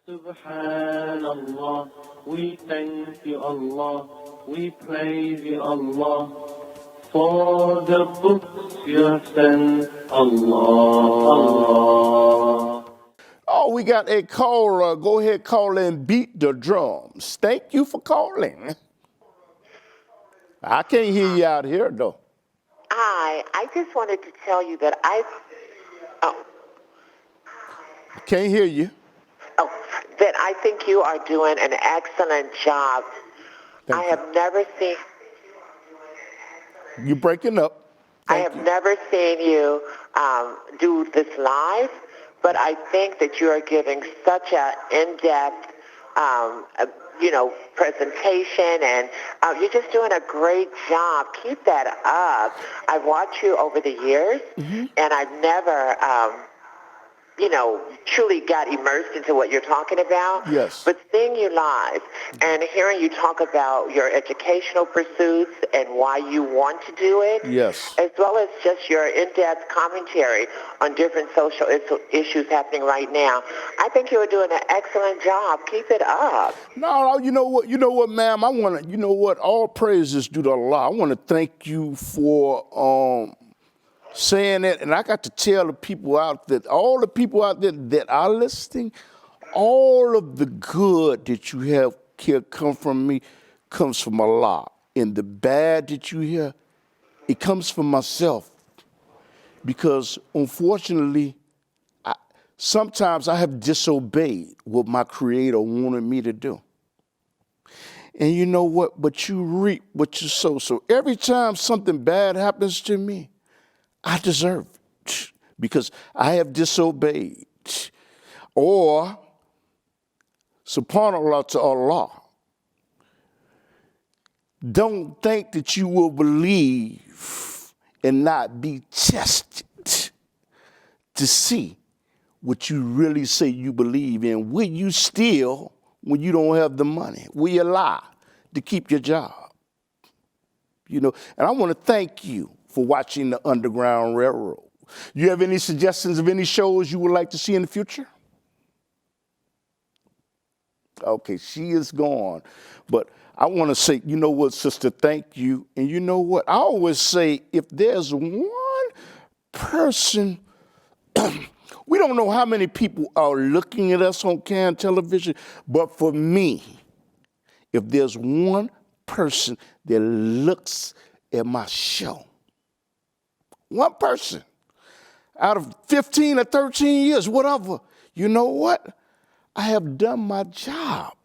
Subhanallah, we thank you, Allah, we praise you, Allah, for the books you have sent, Allah. Oh, we got a caller. Go ahead, call and beat the drums. Thank you for calling. I can't hear you out here, though. Hi, I just wanted to tell you that I can't hear you. That I think you are doing an excellent job. Thank I you. have never seen. You breaking up. I have never seen you do this live, but I think that you are giving such an in-depth, presentation, and you're just doing a great job. Keep that up. I've watched you over the years, and I've never, truly got immersed into what you're talking about. Yes. But seeing you live and hearing you talk about your educational pursuits and why you want to do it, yes, as well as just your in-depth commentary on different social issues happening right now, I think you're doing an excellent job. Keep it up. No, you know what, ma'am? I want to, all praises due to Allah. I want to thank you for saying that, and I got to tell the people out there, all the people out there that are listening, all of the good that you have here come from me comes from Allah. And the bad that you hear, it comes from myself. Because unfortunately, sometimes I have disobeyed what my Creator wanted me to do. And you know what? But you reap what you sow. So every time something bad happens to me, I deserve it because I have disobeyed. Or, subhanallah to Allah, don't think that you will believe and not be tested to see what you really say you believe in. Will you steal when you don't have the money? Will you lie to keep your job? And I want to thank you for watching the Underground Railroad. You have any suggestions of any shows you would like to see in the future? Okay, she is gone. But I want to say, you know what, sister, thank you. And you know what? I always say, if there's one person, we don't know how many people are looking at us on CAN television, but for me, if there's one person that looks at my show, one person out of 15 or 13 years, whatever, you know what? I have done my job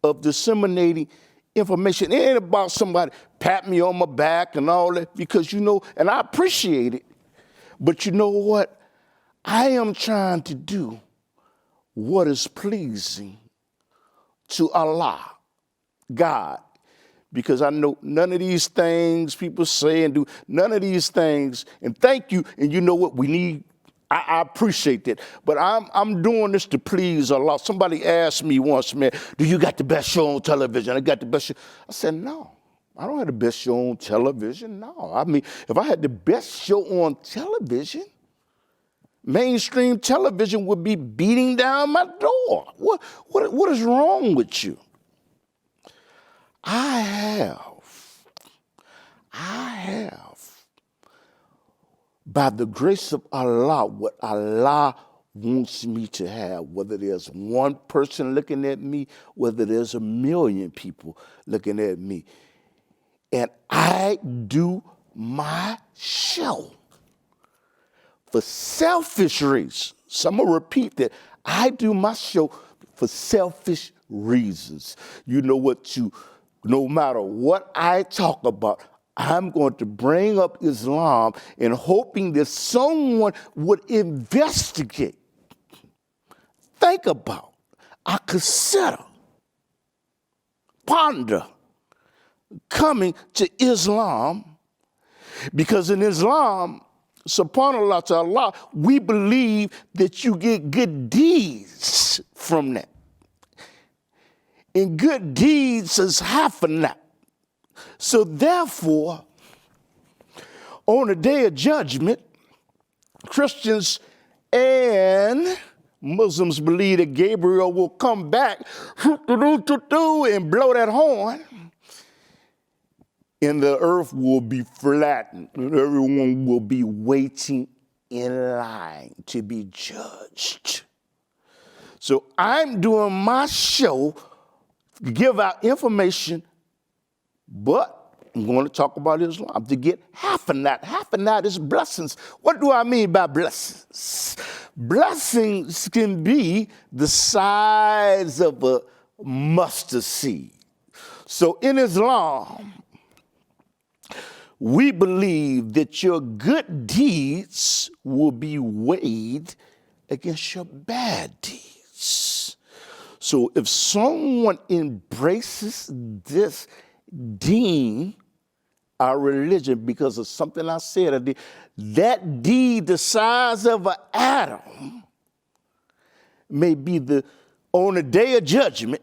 of disseminating information. It ain't about somebody pat me on my back and all that, because and I appreciate it. But you know what? I am trying to do what is pleasing to Allah, God, because I know none of these things people say and do, none of these things, and thank you, and you know what, I appreciate that, but I'm doing this to please Allah. Somebody asked me once, man, do you got the best show on television? I got the best show. I said, no, I don't have the best show on television, no. I mean, if I had the best show on television, mainstream television would be beating down my door. What is wrong with you? I have, by the grace of Allah, what Allah wants me to have, whether there's one person looking at me, whether there's a million people looking at me. And I do my show for selfish reasons. So I'm going to repeat that. I do my show for selfish reasons. You know what? No matter what I talk about, I'm going to bring up Islam and hoping that someone would investigate, think about, consider, ponder coming to Islam, because in Islam, subhanallah to Allah, we believe that you get good deeds from that. And good deeds is half a nap. So therefore, on the day of judgment, Christians and Muslims believe that Gabriel will come back and blow that horn, and the earth will be flattened, and everyone will be waiting in line to be judged. So I'm doing my show to give out information, but I'm going to talk about Islam to get half of that. Half of that is blessings. What do I mean by blessings? Blessings can be the size of a mustard seed. So in Islam, we believe that your good deeds will be weighed against your bad deeds. So if someone embraces this deen, our religion, because of something I said, that deed the size of an atom may be on the day of judgment,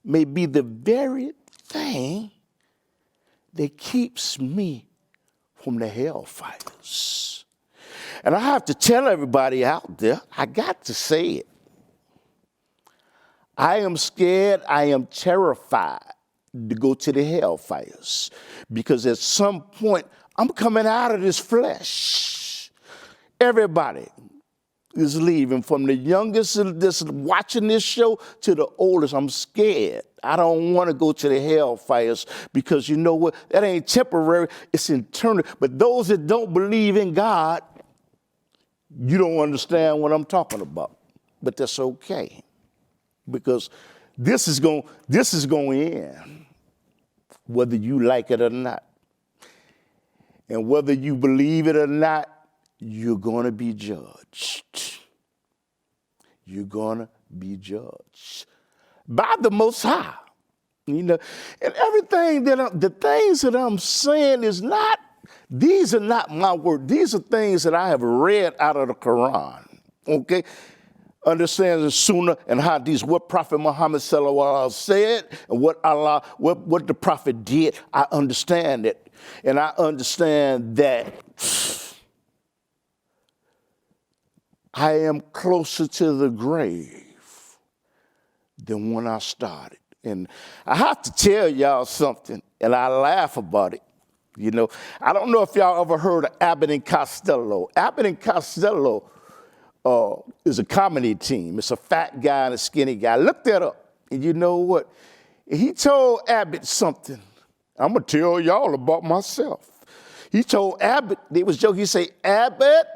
may be the very thing that keeps me from the hellfires. And I have to tell everybody out there, I got to say it. I am scared, I am terrified to go to the hellfires, because at some point I'm coming out of this flesh. Everybody is leaving, from the youngest that's watching this show to the oldest. I'm scared. I don't want to go to the hellfires, because you know what? That ain't temporary, it's eternal. But those that don't believe in God, you don't understand what I'm talking about. But that's okay, because this is going to end, whether you like it or not. And whether you believe it or not, you're going to be judged. You're going to be judged by the Most High. You know, and everything the things that I'm saying these are not my words. These are things that I have read out of the Quran. Okay? Understands the Sunnah and Hadith, what Prophet Muhammad sallallahu said, and what the Prophet did. I understand it. And I understand that I am closer to the grave than when I started. And I have to tell y'all something, and I laugh about it. You know, I don't know if y'all ever heard of Abbott and Costello. Abbott and Costello is a comedy team. It's a fat guy and a skinny guy. Look that up. And you know what? He told Abbott something. I'm going to tell y'all about myself. He told Abbott, they was joking, he say, Abbott,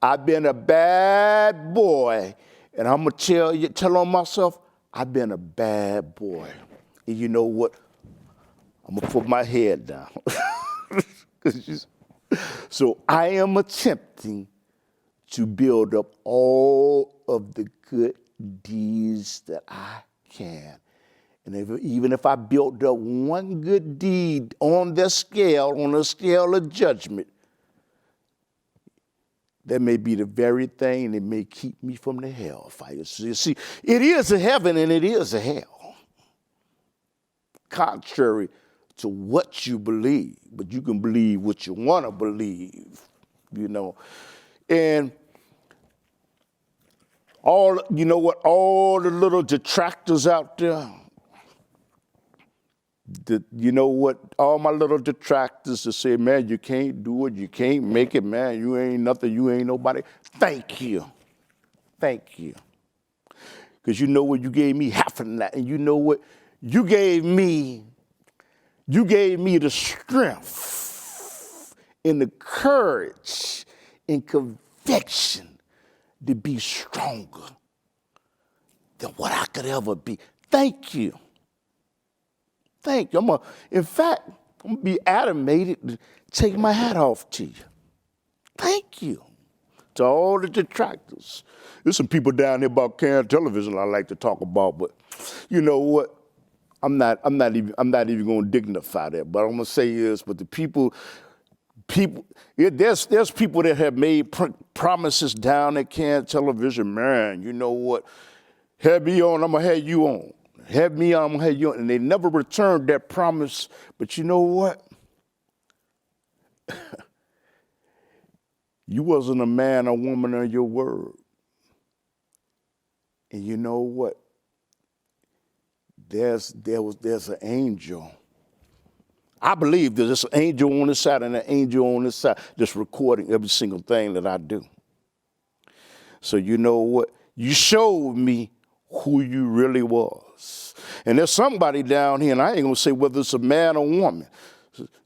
I've been a bad boy. And I'm going to tell on myself, I've been a bad boy. And you know what? I'm going to put my head down. So I am attempting to build up all of the good deeds that I can. And even if I built up one good deed on the scale of judgment, that may be the very thing that may keep me from the hellfire. So you see, it is a heaven and it is a hell, contrary to what you believe. But you can believe what you want to believe, you know. And all the little detractors out there, you know what, all my little detractors to say, man, you can't do it, you can't make it, man, you ain't nothing, you ain't nobody. Thank you. Thank you. Because you know what, you gave me half of that. And you know what, you gave me the strength and the courage and conviction to be stronger than what I could ever be. Thank you. Thank you. In fact, I'm going to be animated to take my hat off to you. Thank you to all the detractors. There's some people down here about Karen television I like to talk about, but you know what? I'm not even going to dignify that. But I'm going to say is, but the people, there's people that have made promises down at Karen television. Man, you know what? Have me on, I'm going to have you on. Have me on, I'm going to have you on. And they never returned that promise. But you know what? You wasn't a man or woman of your word. And you know what? There's an angel. I believe there's an angel on this side and an angel on this side that's recording every single thing that I do. So you know what? You showed me who you really was. And there's somebody down here, and I ain't gonna say whether it's a man or woman.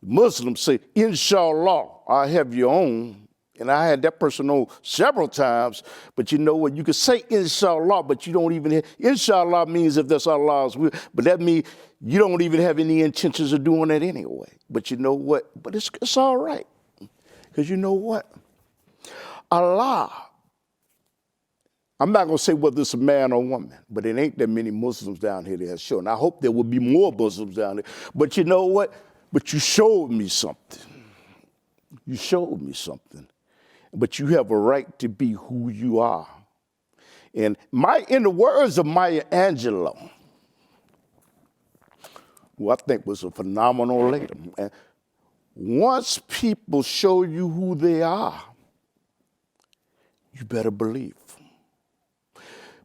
Muslims say, Inshallah, I have your own. And I had that person on several times, but you know what? You can say Inshallah, but you don't even, Inshallah means if that's Allah's will, but that means you don't even have any intentions of doing that anyway. But you know what? But it's all right. Because you know what? Allah, I'm not going to say whether it's a man or woman, but it ain't that many Muslims down here that have shown. I hope there will be more Muslims down there. But you know what? But you showed me something. You showed me something. But you have a right to be who you are. And in the words of Maya Angelou, who I think was a phenomenal lady, once people show you who they are, you better believe.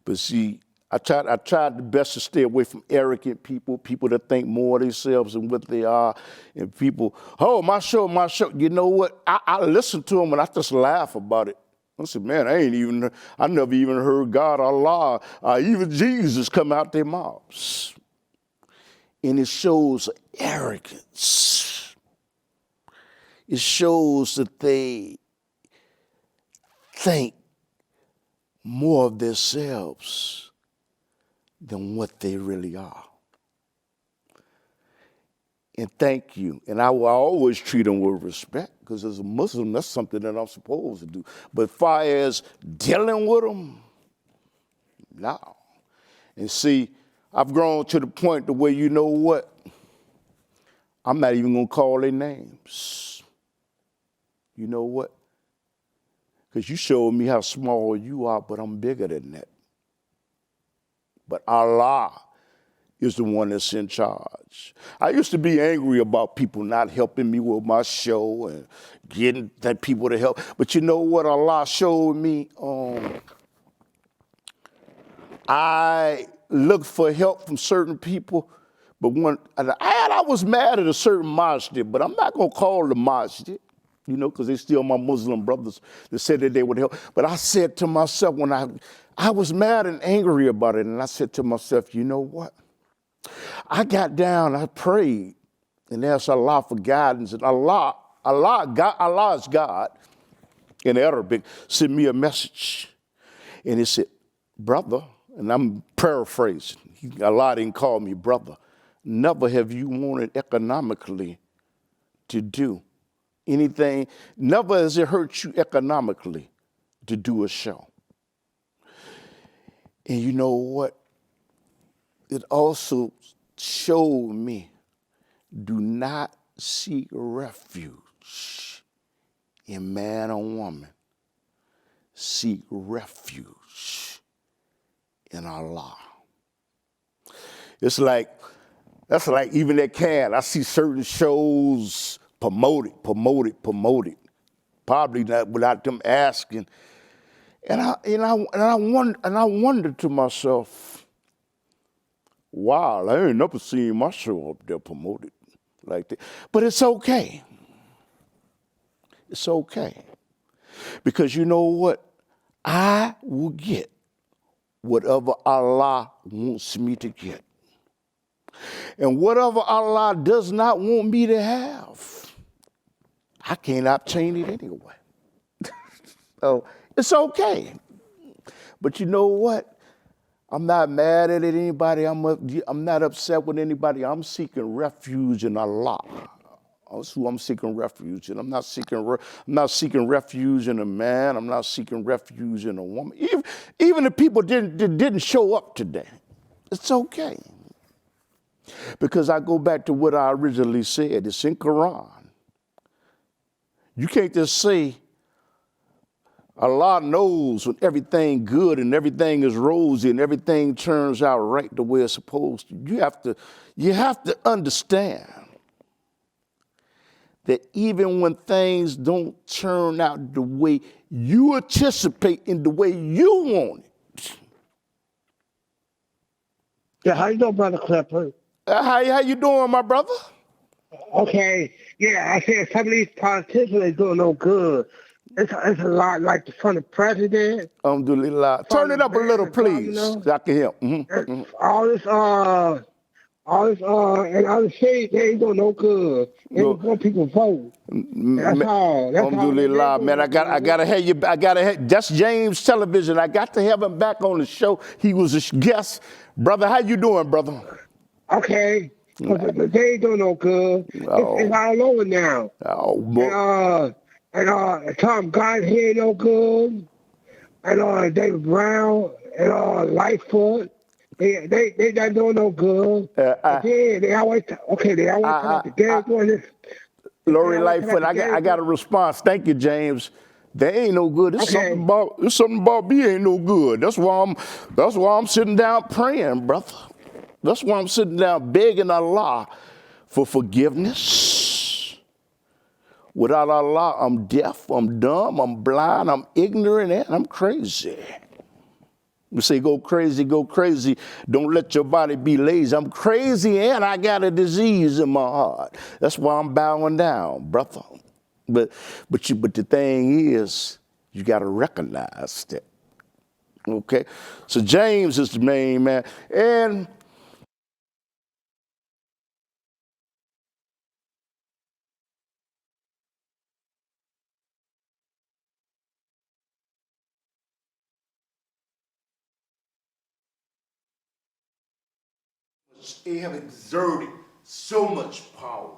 But see, I tried the best to stay away from arrogant people that think more of themselves than what they are, and people, oh, my show. You know what? I listen to them and I just laugh about it. I said, man, I never even heard God, Allah, even Jesus come out their mouths. And it shows arrogance. It shows that they think more of themselves than what they really are. And thank you. And I will always treat them with respect, because as a Muslim, that's something that I'm supposed to do. But as far as dealing with them, no. And see, I've grown to the point to where, you know what? I'm not even going to call their names. You know what? Because you showed me how small you are, but I'm bigger than that. But Allah is the one that's in charge. I used to be angry about people not helping me with my show and getting that people to help. But you know what Allah showed me? I looked for help from certain people, but I was mad at a certain masjid, but I'm not going to call the masjid, you know, because they're still my Muslim brothers that said that they would help. But I said to myself, when I was mad and angry about it, and I said to myself, you know what? I got down, I prayed, and asked Allah for guidance. And Allah is God, in Arabic, sent me a message. And he said, brother, and I'm paraphrasing, Allah didn't call me brother, never have you wanted economically to do anything, never has it hurt you economically to do a show. And you know what? It also showed me, do not seek refuge in man or woman. Seek refuge in Allah. That's like even that can. I see certain shows promoted, probably not without them asking. And I wonder to myself, wow, I ain't never seen my show up there promoted like that. But it's okay. It's okay. Because you know what? I will get whatever Allah wants me to get. And whatever Allah does not want me to have, I can't obtain it anyway. So it's okay. But you know what? I'm not mad at anybody. I'm not upset with anybody. I'm seeking refuge in Allah. That's who I'm seeking refuge in. I'm not seeking refuge in a man. I'm not seeking refuge in a woman. Even if people didn't show up today, it's okay. Because I go back to what I originally said. It's in Quran. You can't just say Allah knows when everything good and everything is rosy and everything turns out right the way it's supposed to. You have to understand that even when things don't turn out the way you anticipate in the way you want it. Yeah, how you doing, Brother Clifford? How you doing, my brother? Okay, yeah, I said some of these politicians ain't doing no good. It's a lot like from the president, Alhamdulillah. from Turn the it up a mayor, little, the please, governor, so I can hear. and and other states, they ain't doing no good. They No, just want people to vote. That's all. That's all. They ain't alhamdulillah, doing man. I nothing good. gotta have you. That's James Television. I got to have him back on the show. He was a guest, brother. How you doing, brother? Okay, 'cause they ain't doing no good. It's all over now. Tom God he ain't no good. And David Brown and Lightfoot, they not doing no good. Again, they always talk about the game doing this. Lori Lightfoot, I got a response. Thank you, James. They ain't no good. It's something about me ain't no good. That's why I'm sitting down praying, brother. That's why I'm sitting down begging Allah for forgiveness. Without Allah, I'm deaf, I'm dumb, I'm blind, I'm ignorant, and I'm crazy. You say, go crazy, go crazy. Don't let your body be lazy. I'm crazy and I got a disease in my heart. That's why I'm bowing down, brother. But the thing is, you got to recognize that. Okay? So James is the main man. And they have exerted so much power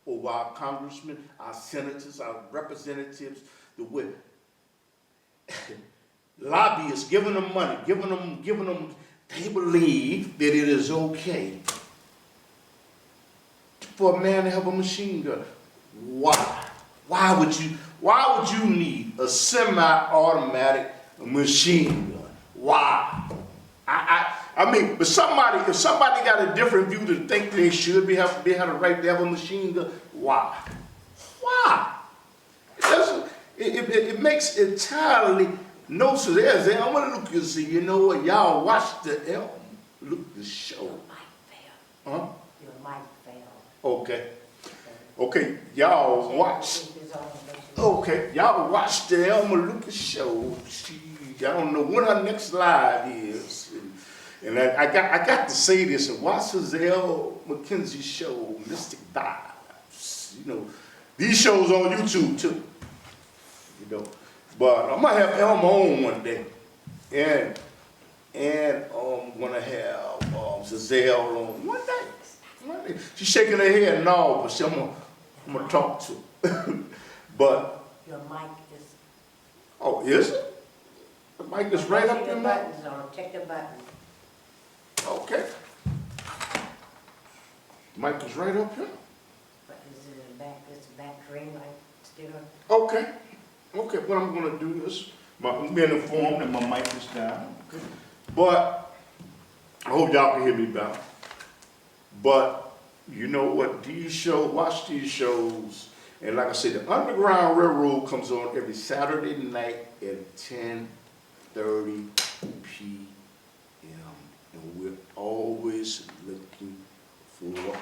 over our congressmen, our senators, our representatives, the way lobbyists giving them money, giving them, they believe that it is okay for a man to have a machine gun. Why? Why would you need a semi-automatic machine gun? Why? I mean, but if somebody got a different view to think they should have a right to have a machine gun, why? Why? It makes entirely no sense. I want to look and see, you know what, y'all watch the show. Your mic failed. Huh? Your mic failed. Okay. Okay, y'all watch. Okay, y'all watch the Elmer Lucas show. I don't know when our next live is. And I got to say this, and watch Giselle McKenzie show, Mystic Vibes. You know, these shows on YouTube too. You know, but I'm gonna have Elma on one day, and I'm gonna have Giselle on one day. She's shaking her head no, but I'm gonna talk to her. But your mic is. Oh, is it? The mic is right up there. Buttons on. Check the button. Okay. Mic is right up here. But is it a back? Is the back ring light still? Okay. Okay. What I'm gonna do is, I'm being informed that my mic is down. Okay. But I hope y'all can hear me better. But you know what? Watch these shows. And like I said, the Underground Railroad comes on every Saturday night at 10:30 p.m. And we're always looking for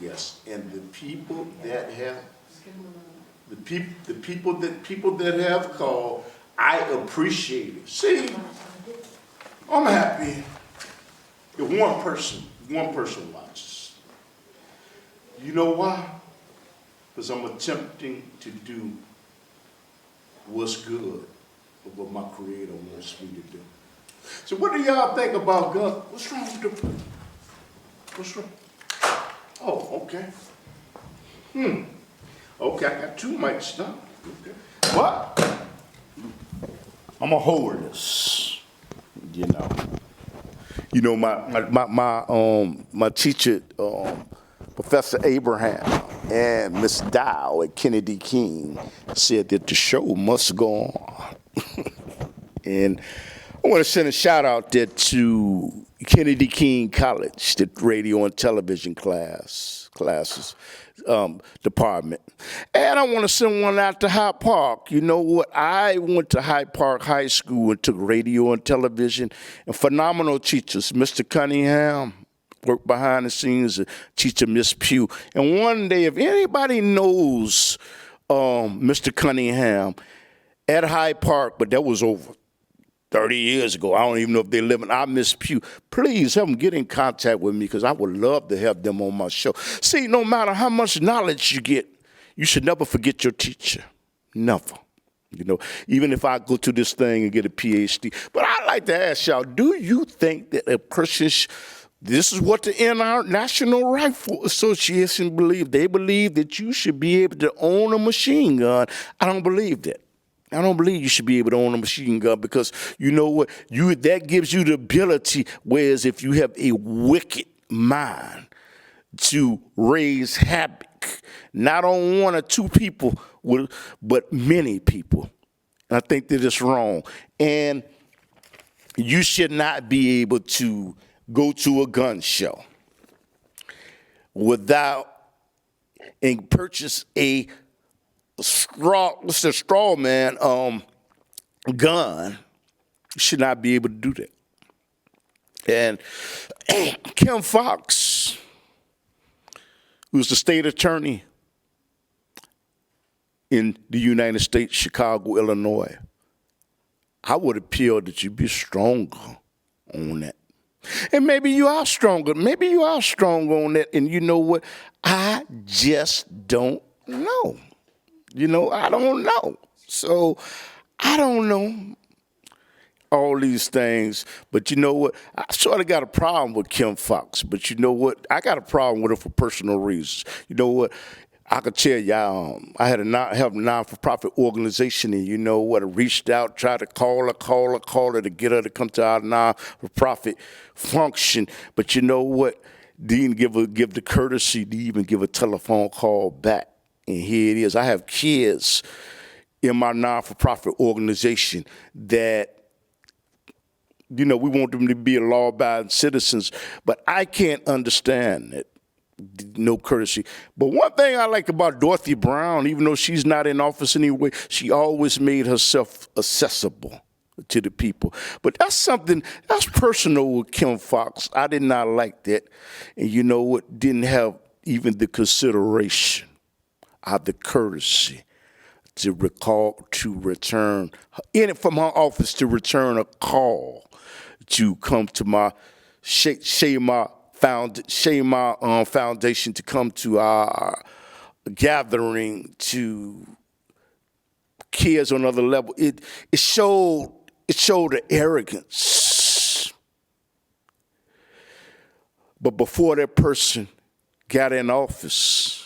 guests. And the people that have people that have called, I appreciate it. See, I'm happy if one person watches. You know why? Because I'm attempting to do what's good of what my Creator wants me to do. So what do y'all think about guns? What's wrong with the... What's wrong? Oh, okay. Okay, I got two mics now. Okay. What? I'm going to hold this, you know. You know, my teacher, Professor Abraham, and Miss Dow at Kennedy King said that the show must go on. And I want to send a shout out there to Kennedy King College, the radio and television classes. department. And I want to send one out to Hyde Park. You know what? I went to Hyde Park High School and took radio and television, and phenomenal teachers. Mr. Cunningham worked behind the scenes, teacher Miss Pugh. And one day, if anybody knows Mr. Cunningham at Hyde Park, but that was over 30 years ago. I don't even know if they're living. I miss Pugh. Please have them get in contact with me because I would love to have them on my show. See, no matter how much knowledge you get, you should never forget your teacher. Never. You know, even if I go to this thing and get a PhD. But I'd like to ask y'all, do you think that a person, this is what the National Rifle Association believe. They believe that you should be able to own a machine gun. I don't believe that. I don't believe you should be able to own a machine gun because you know what? That gives you the ability, whereas if you have a wicked mind, to raise havoc, not on one or two people, but many people. And I think that it's wrong. And you should not be able to go to a gun show without and purchase a straw man gun. You should not be able to do that. And Kim Foxx, who's the state attorney in the United States, Chicago, Illinois, I would appeal that you be stronger on that. And maybe you are stronger. Maybe you are stronger on that. And you know what? I just don't know. You know, I don't know. So I don't know all these things. But you know what? I sort of got a problem with Kim Foxx. But you know what? I got a problem with her for personal reasons. You know what? I could tell y'all, I had a non-for-profit organization, and you know what? I reached out, tried to call her to get her to come to our non-for-profit function. But you know what? Didn't give the courtesy to even give a telephone call back. And here it is. I have kids in my non-for-profit organization that, you know, we want them to be law-abiding citizens, but I can't understand it. No courtesy. But one thing I like about Dorothy Brown, even though she's not in office anyway, she always made herself accessible to the people. But that's something, that's personal with Kim Foxx. I did not like that. And you know what? Didn't have even the consideration of the courtesy to return from her office to return a call to come to my foundation to come to our gathering to kids on another level. It showed the arrogance. But before that person got in office,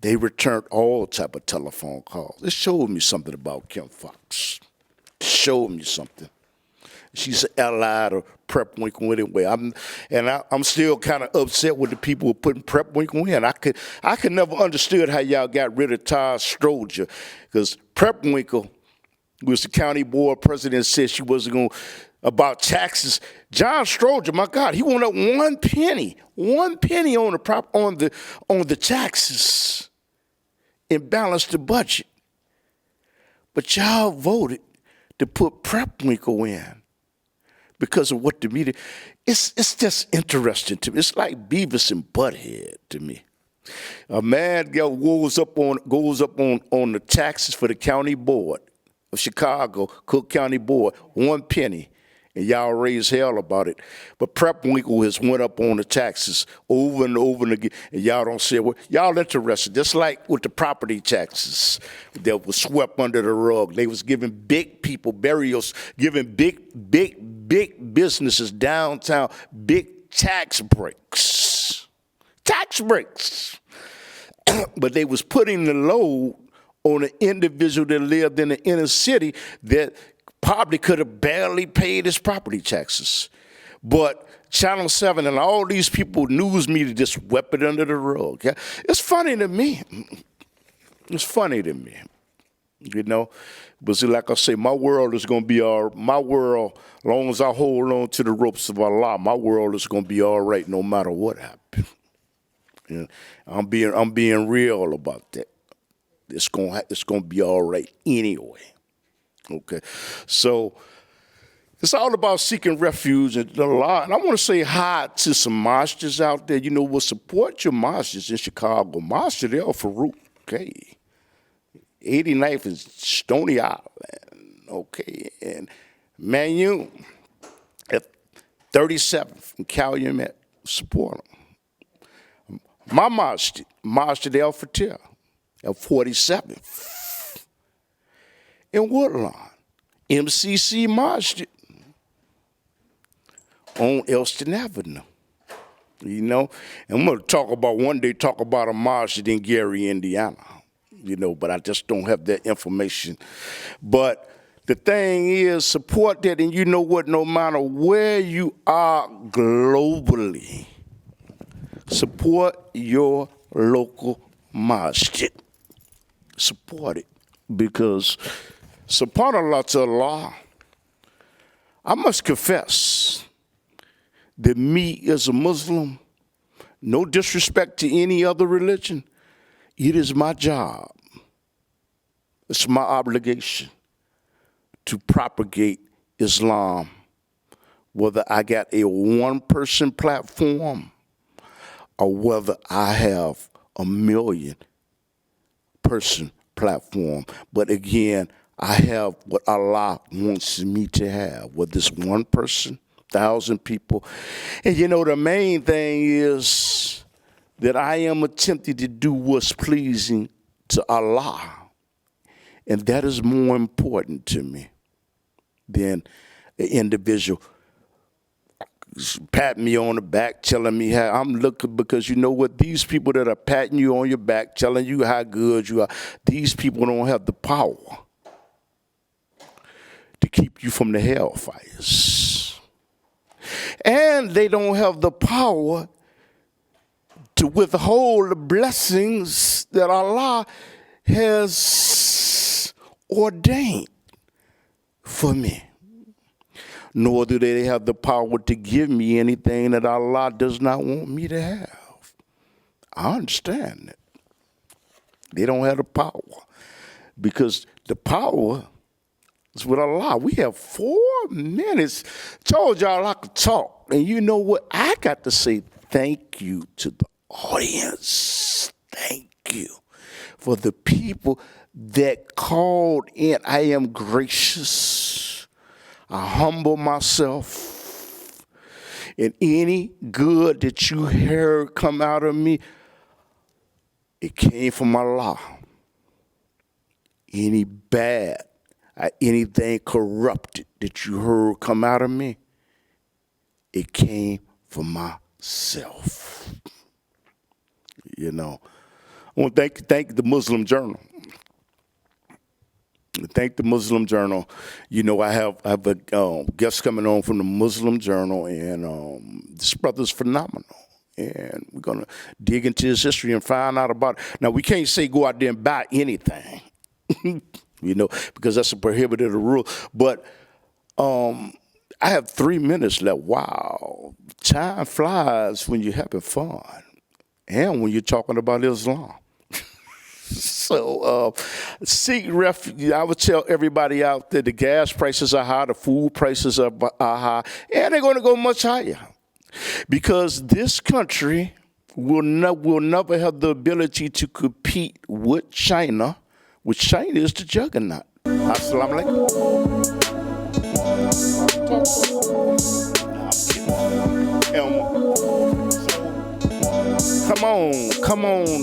they returned all type of telephone calls. It showed me something about Kim Foxx. It showed me something. She's an ally to Prep Winkle anyway. I'm still kind of upset with the people who are putting Prep Winkle in. I could never understood how y'all got rid of Todd Stroger, because Prep Winkle was the county board president, said she wasn't going about taxes. John Stroger, my God, he went up 1 penny on the taxes and balanced the budget. But y'all voted to put Prep Winkle in because of what the media. It's just interesting to me. It's like Beavis and Butthead to me. A man goes up on the taxes for the county board of Chicago, Cook County Board, 1 penny. And y'all raise hell about it. But Prep Winkle has went up on the taxes over and over and again, and y'all don't say, well, y'all interested. Just like with the property taxes that was swept under the rug. They was giving big people burials, giving big businesses downtown big tax breaks. Tax breaks. But they was putting the load on an individual that lived in the inner city that probably could have barely paid his property taxes. But Channel 7 and all these people, news media, just swept it under the rug. Yeah? It's funny to me. It's funny to me, you know. But see, like I say, my world is going to be my world, as long as I hold on to the ropes of Allah, my world is going to be all right no matter what happens. You know, I'm being real about that. It's gonna be all right anyway. Okay, so it's all about seeking refuge and the law. And I want to say hi to some mosques out there. You know, we'll support your mosques in Chicago. Mosque El Farouk, okay. 89th is Stony Island, okay. And Manu at 37th in Calumet, support them. My mosque El Fatir at 47th in Woodlawn. MCC Mosque on Elston Avenue, you know. And I'm going to one day talk about a mosque in Gary, Indiana, you know, but I just don't have that information. But the thing is, support that, and you know what, no matter where you are globally, support your local mosque. Support it, because subhanallah to Allah, I must confess that me as a Muslim, no disrespect to any other religion, it is my job, it's my obligation to propagate Islam, whether I got a one-person platform or whether I have a million-person platform. But again, I have what Allah wants me to have, whether it's one person, 1,000 people. And you know, the main thing is that I am attempting to do what's pleasing to Allah. And that is more important to me than an individual patting me on the back, telling me how I'm looking, because you know what? These people that are patting you on your back, telling you how good you are, these people don't have the power to keep you from the hellfires. And they don't have the power to withhold the blessings that Allah has ordained for me. Nor do they have the power to give me anything that Allah does not want me to have. I understand that. They don't have the power, because the power is with Allah. We have 4 minutes. Told y'all I could talk. And you know what? I got to say thank you to the audience. Thank you for the people that called in. I am gracious. I humble myself. And any good that you heard come out of me, it came from Allah. Any bad, anything corrupted that you heard come out of me, it came from myself. You know, I want to thank the Muslim Journal. Thank the Muslim Journal. You know, I have a guest coming on from the Muslim Journal, and this brother's phenomenal. And we're going to dig into his history and find out about it. Now, we can't say go out there and buy anything, you know, because that's a prohibited rule. But I have 3 minutes left. Wow. Time flies when you're having fun and when you're talking about Islam. So seek refuge. I would tell everybody out there, the gas prices are high, the food prices are high, and they're going to go much higher, because this country will never have the ability to compete with China, which China is the juggernaut. Assalamu alaikum. Come on.